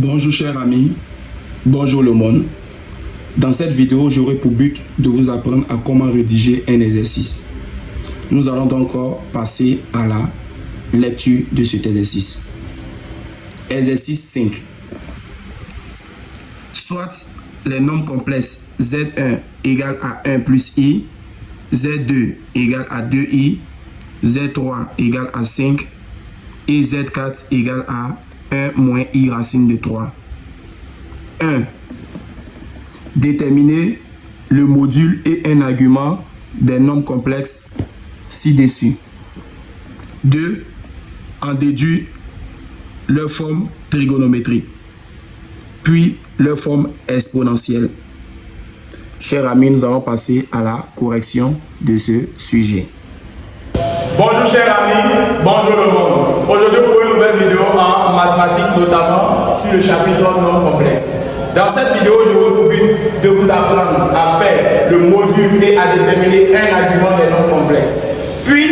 Bonjour chers amis, bonjour le monde. Dans cette vidéo, j'aurai pour but de vous apprendre à comment rédiger un exercice. Nous allons donc passer à la lecture de cet exercice. Exercice 5. Soit les nombres complexes Z1 égale à 1 plus I, Z2 égale à 2I, Z3 égale à 5 et Z4 égale à 1 moins I racine de 3. 1. Déterminer le module et un argument des nombres complexes ci-dessus. 2. En déduire leur forme trigonométrique, puis leur forme exponentielle. Chers amis, nous allons passer à la correction de ce sujet. Bonjour chers amis, bonjour le monde. Aujourd'hui pour une nouvelle vidéo en mathématiques, notamment sur le chapitre nombres complexes. Dans cette vidéo, je vous pour but de vous apprendre à faire le module et à déterminer un argument des nombres complexes. Puis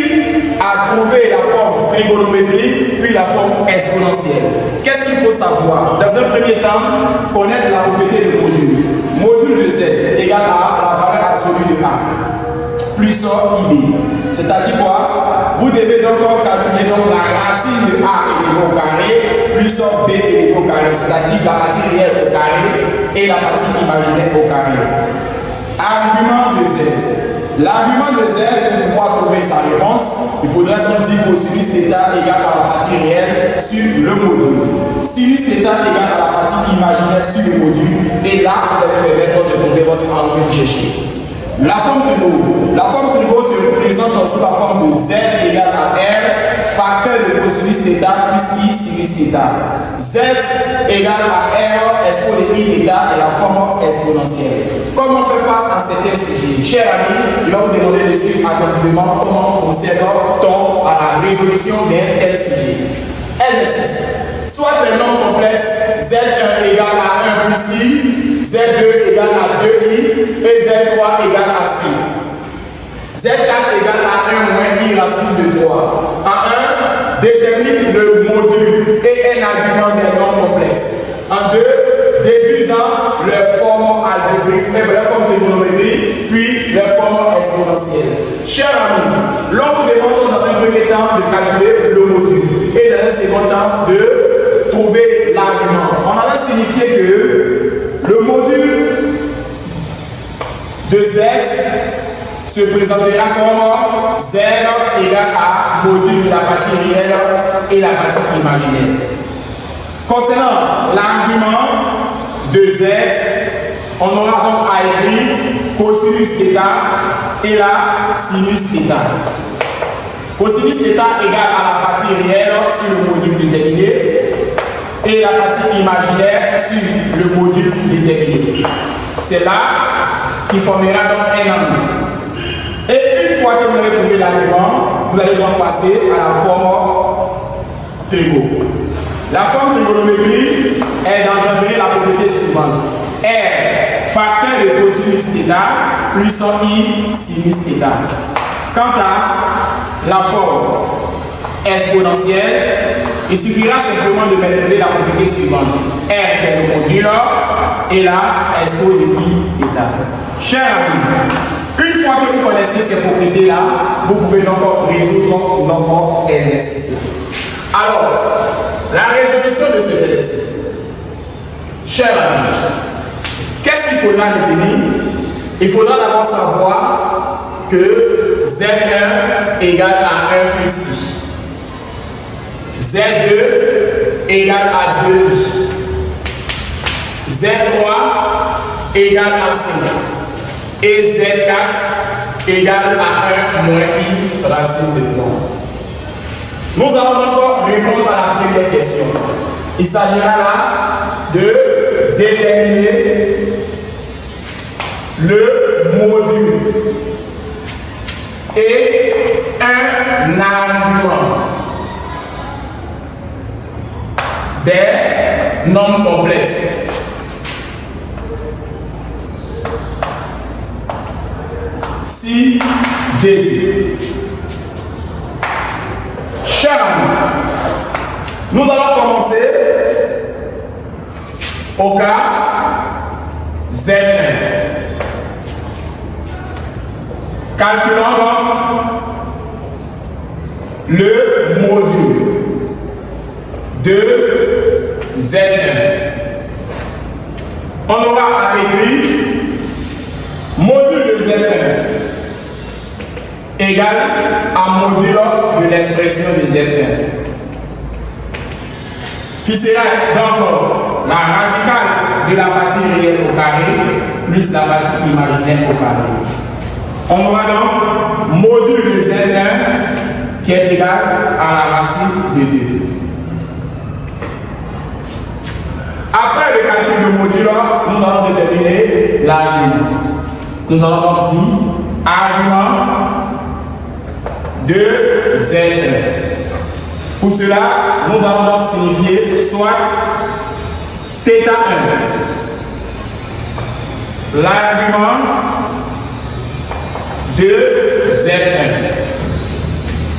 à trouver la forme trigonométrique, puis la forme exponentielle. Qu'est-ce qu'il faut savoir? Dans un premier temps, connaître la propriété de module. Module de Z égale à la valeur absolue de A, plus IB. C'est-à-dire quoi? Vous devez donc calculer donc la racine de A élevé au carré plus B élevé au carré, c'est-à-dire la partie réelle au carré et la partie imaginaire au carré. Argument de Z. L'argument de Z, pour pouvoir trouver sa réponse, il faudra donc dire cosinus θ égale à la partie réelle sur le module. Sinus θ égale à la partie imaginaire sur le module. Et là, vous allez permettre de trouver votre angle cherché. La forme tribaux. La forme tribaux se représente sous la forme de Z égale à R, facteur de cosinus θ plus I sinus θ. Z égale à R, expo de I θ et la forme exponentielle. Comment faire face à certains sujets? Chers amis, je vais vous demander de suivre attentivement comment procède-t-on à la résolution d'un tel sujet. Exercice. Soit les nombres complexes Z1 égale à 1 plus I, Z2 égale à 2I et Z3 égale à 6. Z4 égale à 1 moins I racine de 3. En 1, détermine le module et un argument des nombres complexes. En 2, déduisant leur forme algébrique, leur forme trigonométrique, puis leur forme exponentielle. Chers amis, l'on vous demande dans un premier temps de calculer le module et dans un second temps de trouver l'argument. On avait signifié que le module de Z se présentera comme Z égale à module de la partie réelle et la partie imaginaire. Concernant l'argument de Z, on aura donc à écrire cosinus θ et la sinus θ. Cosinus θ égale à la partie réelle sur le module déterminé et la partie imaginaire sur le module déterminé. C'est là qu'il formera donc un angle. Et une fois que vous avez trouvé l'argument, vous allez donc passer à la forme trigo. La forme trigonométrique est d'engendrer la propriété suivante. R, facteur de cosinus θ plus I sinus θ. Quant à la forme exponentielle, il suffira simplement de maîtriser la propriété suivante. R est le module et là, expo de I θ. Chers amis, une fois que vous connaissez ces propriétés-là, vous pouvez donc résoudre notre exercice. Alors, la résolution de cet exercice. Chers amis, qu'est-ce qu'il faudra retenir? Il faudra d'abord savoir que Z1 égale à 1 plus I. Z2 égale à 2I. Z3 égale à 5. Et Z4 égale à 1 moins I racine de 3. Nous allons encore répondre à la première question. Il s'agira là de déterminer le module et un argument des nombres complexes. Si désir. Chers amis, nous allons commencer au cas Z1. Calculons donc le module de Z1. On aura à écrire module de Z1 égale à module de l'expression de Z1, qui sera donc la radicale de la partie réelle au carré plus la partie imaginaire au carré. On aura donc module de Z1 qui est égal à la racine de 2. Après le calcul de module, nous allons déterminer l'argument. Nous allons donc dire argument de Z1. Pour cela, nous allons donc signifier soit θ1, l'argument de Z1.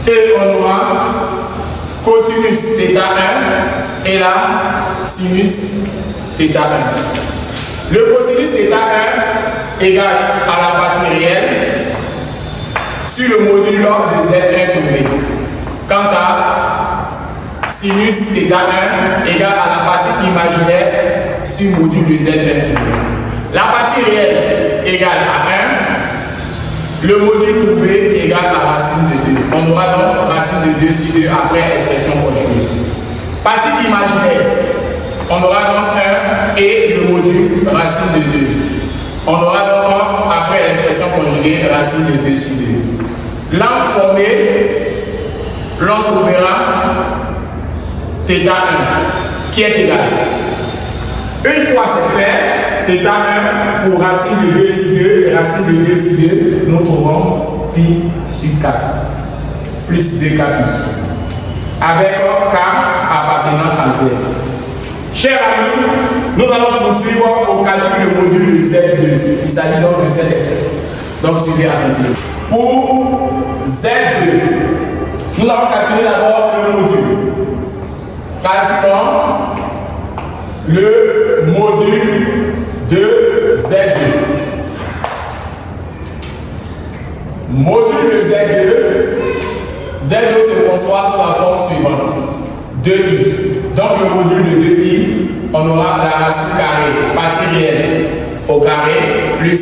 Et on aura cosinus θ1 et la sinus θ1. Le cosinus θ1 égale à la partie réelle sur le module de Z1 trouvé. Quant à sinus θ1 égale à la partie imaginaire sur le module de Z1 trouvé. La partie réelle égale à 1. Le module trouvé égale à racine de 2. On aura donc racine de 2 sur 2 après expression conjuguée. Partie imaginaire, on aura donc 1 et le module racine de 2. On aura donc après l'expression conjuguée racine de 2 sur 2. L'angle formé, l'on trouvera θ1 qui est égal. Une fois c'est fait, θ1 pour racine de 2 sur 2, et racine de 2 sur 2, nous trouvons pi sur 4, plus 2 pi, avec k appartenant à Z. Chers amis, nous allons poursuivre au calcul du module de Z2. Il s'agit donc de ZF. Donc suivez attentivement. Pour Z2, nous allons calculer d'abord le module. Calculons le module de Z2. Module de Z2. Z2 se conçoit sous la forme suivante. 2i. Donc le module de 2i, on aura la racine carrée, partie réelle au carré, plus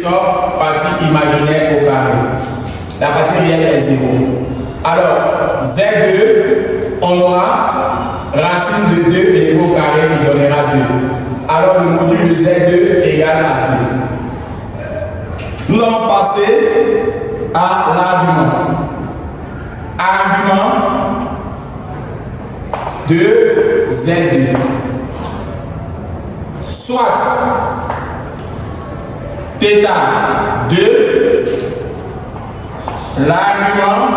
partie imaginaire au carré. La partie réelle est 0. Alors, Z2, on aura racine de 2 élevée au carré qui donnera 2. Alors, le module de Z2 égale à 2. Nous allons passer à l'argument. Argument de Z2. Soit θ2, l'argument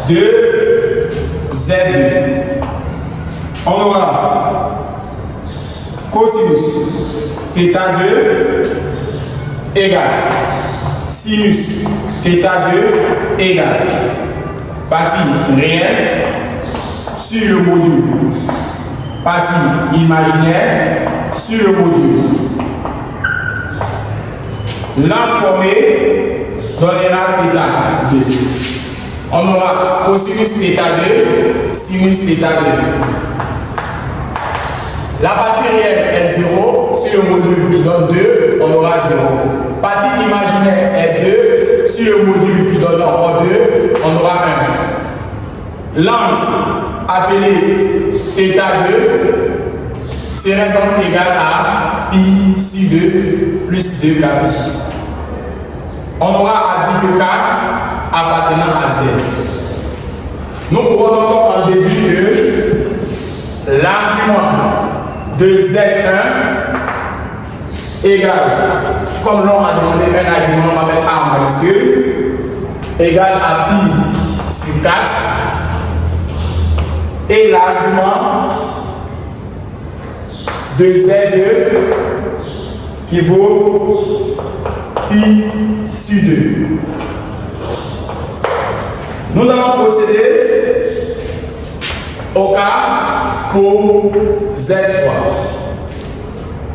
de Z2. On aura cosinus θ2 égale sinus θ2 égale partie réelle sur le module, partie imaginaire sur le module. L'angle formé donnera θ2. On aura cosinus θ2, sinus θ2. La partie réelle est 0, sur le module qui donne 2, on aura 0. Partie imaginaire est 2, sur le module qui donne encore 2, on aura 1. L'angle appelé θ2 serait donc égal à pi sur 2 plus 2 k. On aura à dire que k appartenant à Z. Nous pouvons donc en déduire que l'argument de Z1 égale, comme l'on a demandé un argument avec A majuscule, égale à pi sur 4, et l'argument de Z2 qui vaut pi sur 2. Nous allons procéder au cas pour Z3.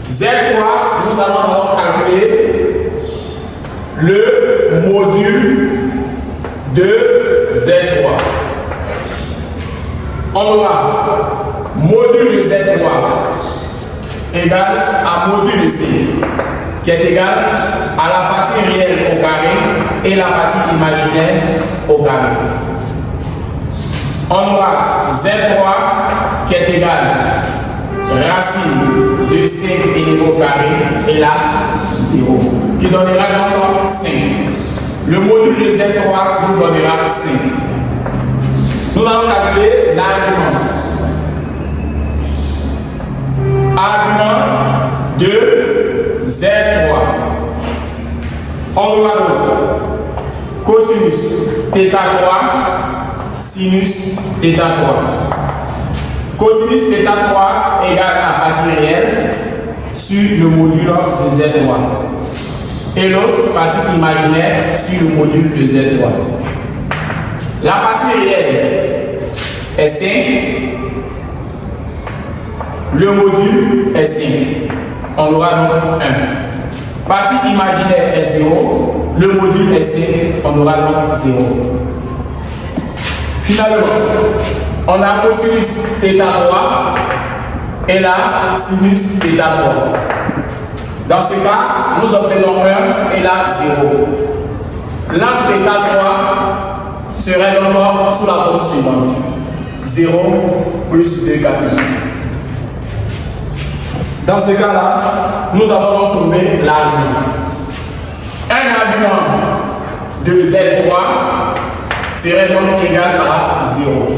Z3, nous allons donc calculer le module de Z3. On aura module de Z3 égal à module de C, qui est égal à la partie réelle au carré et la partie imaginaire au carré. On aura Z3 qui est égal à racine de 5 éléments au carré et là 0, qui donnera donc 5. Le module de Z3 nous donnera 5. Nous allons calculer l'argument. Argument de Z3. On aura donc cosinus θ3, sinus θ3. Cosinus θ3 égale à partie réelle sur le module de Z3. Et l'autre partie imaginaire sur le module de Z3. La partie réelle est 5. Le module est 5. On aura donc 1. Partie imaginaire est 0. Le module est 5. On aura donc 0. Finalement, on a cosinus θ3 et là sinus θ3. Dans ce cas, nous obtenons 1 et là 0. L'angle θ3 serait donc sous la forme suivante. 0 plus 2 kappa. Dans ce cas-là, nous avons donc trouvé l'argument. Un argument de Z3 serait donc égal à 0.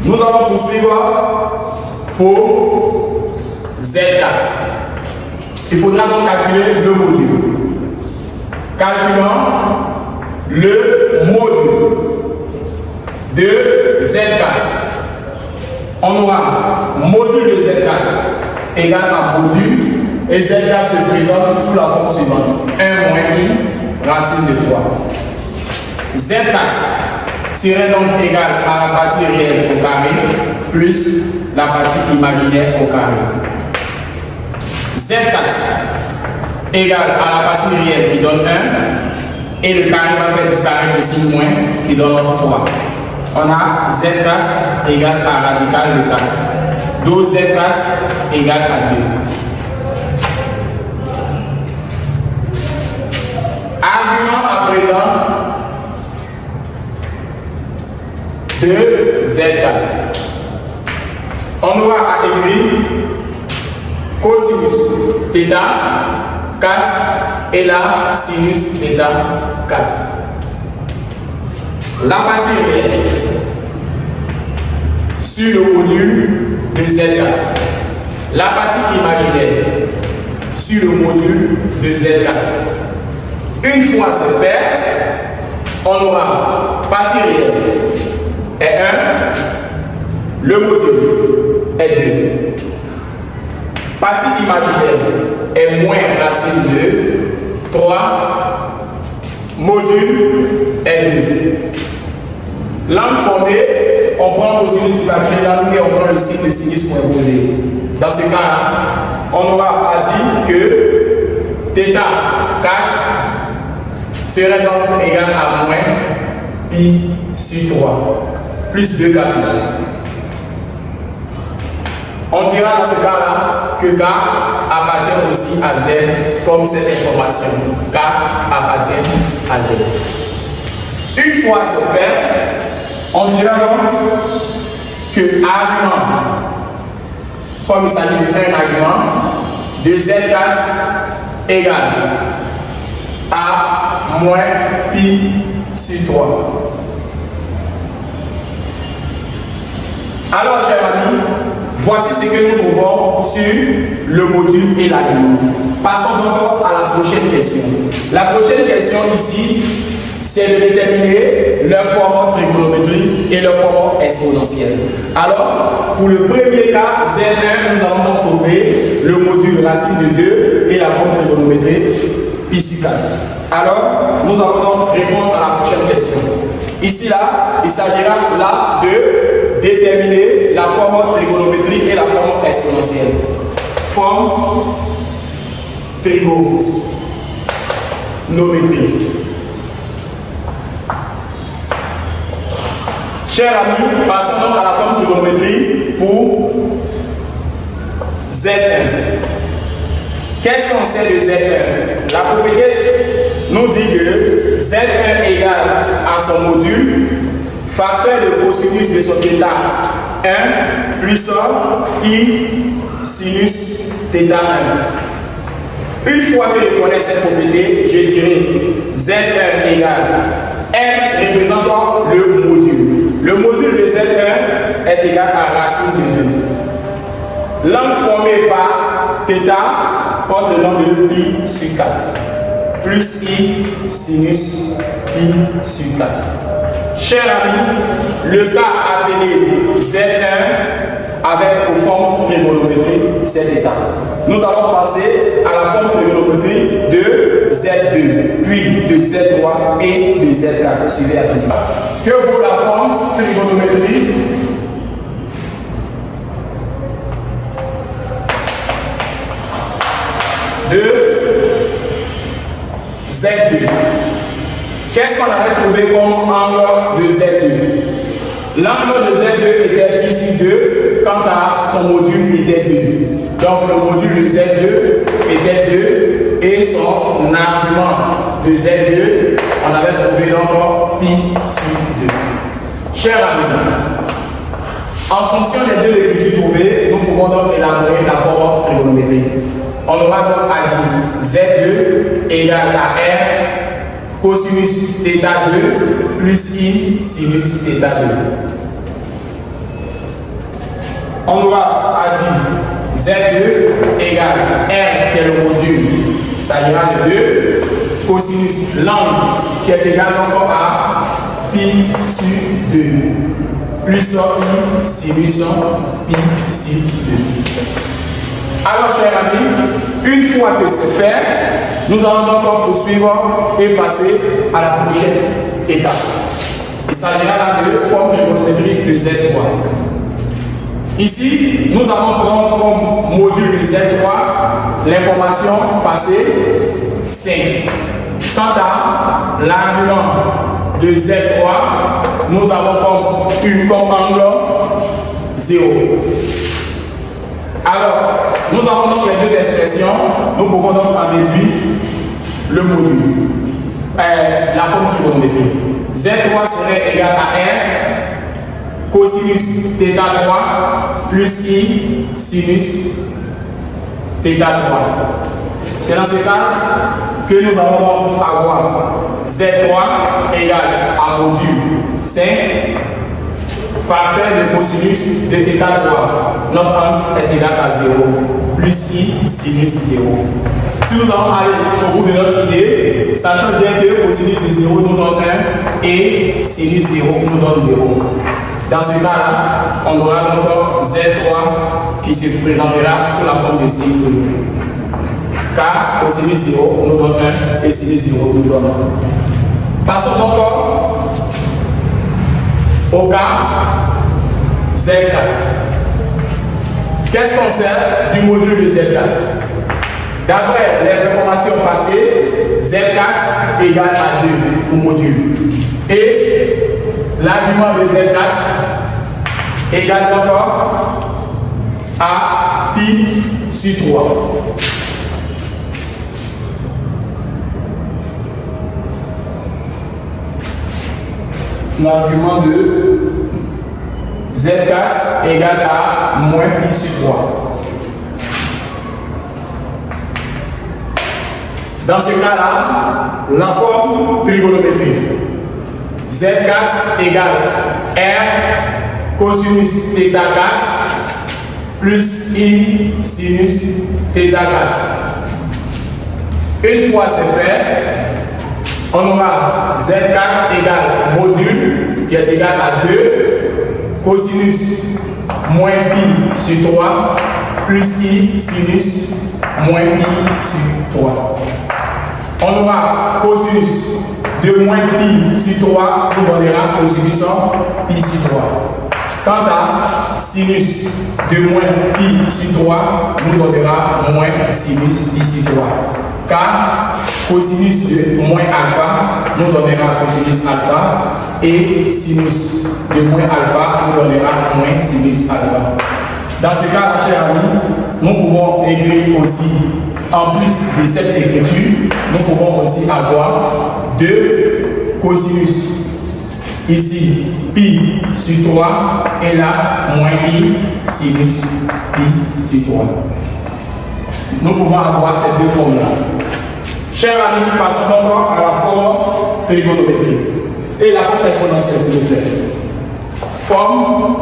Nous allons poursuivre pour Z4. Il faudra donc calculer deux modules. Calculons le module de Z4. On aura module de Z4 égal à module et Z4 se présente sous la forme suivante. 1 moins I racine de 3. Z4 serait donc égal à la partie réelle au carré plus la partie imaginaire au carré. Z4 égale à la partie réelle qui donne 1 et le carré va faire disparaître le signe moins qui donne 3. On a Z4 égale à radical de 4. Donc Z4 égale à 2. Argument à présent de Z4. On aura à écrire cosinus θ 4 et là sinus θ 4. La partie réelle sur le module de Z4. La partie imaginaire sur le module de Z4. Une fois c'est fait, on aura partie réelle est 1, le module est 2. Partie imaginaire est moins racine de 3, module est 2. L'angle formé, on prend le cosinus pour calculer l'angle et on prend le signe de sinus pour imposer. Dans ce cas-là, on aura à dire que θ 4 serait donc égal à moins pi sur 3, plus 2 kappa. On dira dans ce cas-là que K appartient aussi à Z, comme cette information. K appartient à Z. Une fois c'est fait, on dira donc que argument, comme il s'agit d'un argument, de Z4 égale à moins pi sur 3. Alors, chers amis, voici ce que nous trouvons sur le module et l'argument. Passons donc à la prochaine question. La prochaine question ici, c'est de déterminer leur forme trigonométrique et leur forme exponentielle. Alors, pour le premier cas, Z1, nous allons donc trouver le module racine de 2 et la forme trigonométrique pi sur 4. Alors, nous allons donc répondre à la prochaine question. Ici, là, il s'agira là de déterminer la forme trigonométrique et la forme exponentielle. Forme trigonométrique. Chers amis, passons donc à la forme trigonométrique pour Z1. Qu'est-ce qu'on sait de Z1? La propriété nous dit que Z1 égale à son module facteur de cosinus de son θ 1 plus I sinus θ 1. Une fois que je connais cette propriété, je dirais Z1 égale M représentant le module. Le module de Z1 est égal à racine de 2. L'angle formé par θ porte le nom de pi sur 4 plus I sinus pi sur 4. Chers amis, le cas appelé Z1 avec pour forme trigonométrique c'est θ. Nous allons passer à la forme trigonométrique de Z2, puis de Z3 et de Z4. Suivez attentivement. Que vaut la forme trigonométrique de Z2? Qu'est-ce qu'on avait trouvé comme angle de Z2? L'angle de Z2 était ici 2, quant à son module était 2. Donc le module de Z2 était 2 et son argument de Z2, on avait trouvé donc pi sur 2. Chers amis, en fonction des deux écritures trouvées, nous pouvons donc élaborer la forme trigonométrique. On aura donc à dire Z2 égale à R cosinus θ2 plus I sinus θ2. On aura à dire Z2 égale R qui est le module, ça ira de 2, cosinus l'angle qui est égal encore à pi sur 2, plus I sinus pi sur 2. Alors, chers amis, une fois que c'est fait, nous allons donc poursuivre et passer à la prochaine étape. Il s'agira là de forme trigonométrique de Z3. Ici, nous avons donc comme module de Z3 l'information passée 5. Quant à l'argument de Z3, nous avons comme angle 0. Alors, nous avons donc les deux expressions, nous pouvons donc en déduire le module, la forme trigonométrique. Z3 serait égal à R cosinus θ3 plus I sinus θ3. C'est dans ce cas que nous allons donc avoir Z3 égale à module 5 facteur de cosinus de θ3. Notre angle est égal à 0 plus I sinus 0. Si nous allons aller au bout de notre idée, sachant bien que cosinus de 0 nous donne 1 et sinus 0 nous donne 0. Dans ce cas-là, on aura donc Z3 qui se présentera sous la forme de signe toujours. Car cosinus 0 nous donne 1 et sinus 0 nous donne 1. Passons donc au cas Z4. Qu'est-ce qu'on sait du module de Z4? D'après les informations passées, Z4 égale à 2 au module. Et l'argument de Z4 égale encore à pi sur 3. L'argument de Z4 égale à moins pi sur 3. Dans ce cas-là, la forme trigonométrique Z4 égale R cosinus θ4 plus I sinus θ4. Une fois c'est fait, on aura Z4 égale module qui est égal à 2 cosinus moins pi sur 3 plus I sinus moins pi sur 3. On aura cosinus de moins pi sur 3 nous donnera cosinus pi sur 3. Quant à sinus de moins pi sur 3 nous donnera moins sinus pi sur 3. Car cosinus de moins alpha nous donnera cosinus alpha et sinus de moins alpha nous donnera moins sinus alpha. Dans ce cas, chers amis, nous pouvons écrire aussi, en plus de cette écriture, nous pouvons aussi avoir 2 cosinus. Ici, pi sur 3 et là, moins i sinus pi sur 3. Nous pouvons avoir ces 2 formes-là. Chers amis, passons encore à la forme trigonométrique et la forme exponentielle, s'il vous plaît. Forme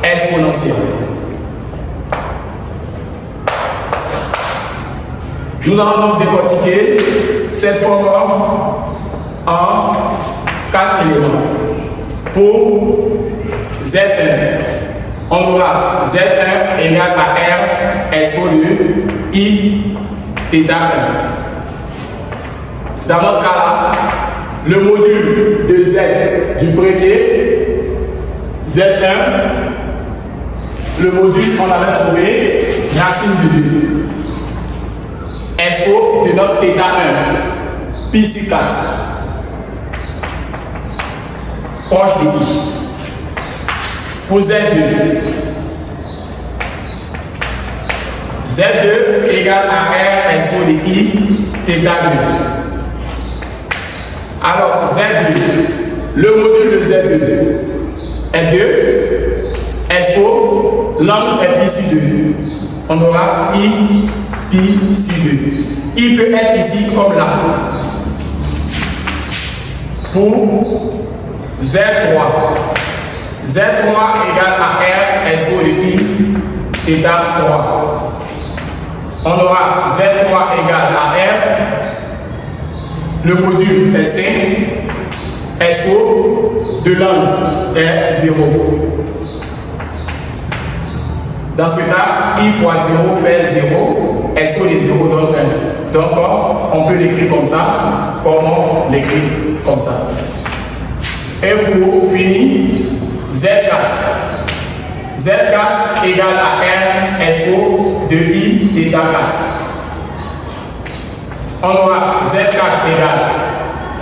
exponentielle. Nous allons donc décortiquer cette forme en 4 éléments. Pour Z1, on aura Z1 égale à R expo de I θ1. Dans notre cas là, le module de Z du premier, Z1, le module, on avait trouvé racine de 2. Expo de notre θ1, pi sur 4, proche de I. Pour Z2, Z2 égale à R expo de I θ2. Alors Z2, le module de Z2 est 2, expo, l'angle est pi sur 2. On aura I pi sur 2. I peut être ici comme là. Pour Z3, Z3 égale à R expo de I θ3. On aura Z3 égale à R, le module est 5, expo de l'angle est 0. Dans ce cas, I fois 0 fait 0, expo de 0 donne 1. Donc, on peut l'écrire comme ça. Comment l'écrire comme ça? Et pour finir, Z4. Z4 égale à R expo de I θ4. On aura Z4 égale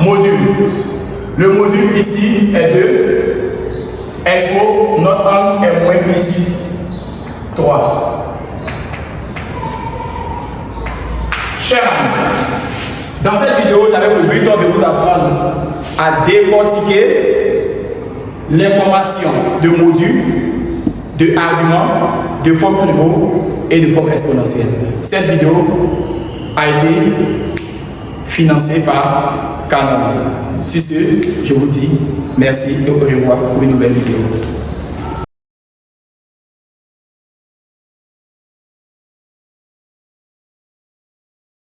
module. Le module ici est 2. Expo, notre angle est moins ici 3. Chers amis, dans cette vidéo, j'avais pour but de vous apprendre à décortiquer l'information de modules, de arguments, de formes trigo et de formes exponentielles. Cette vidéo a été financée par Canal. Sur ce, je vous dis merci et au revoir pour une nouvelle vidéo.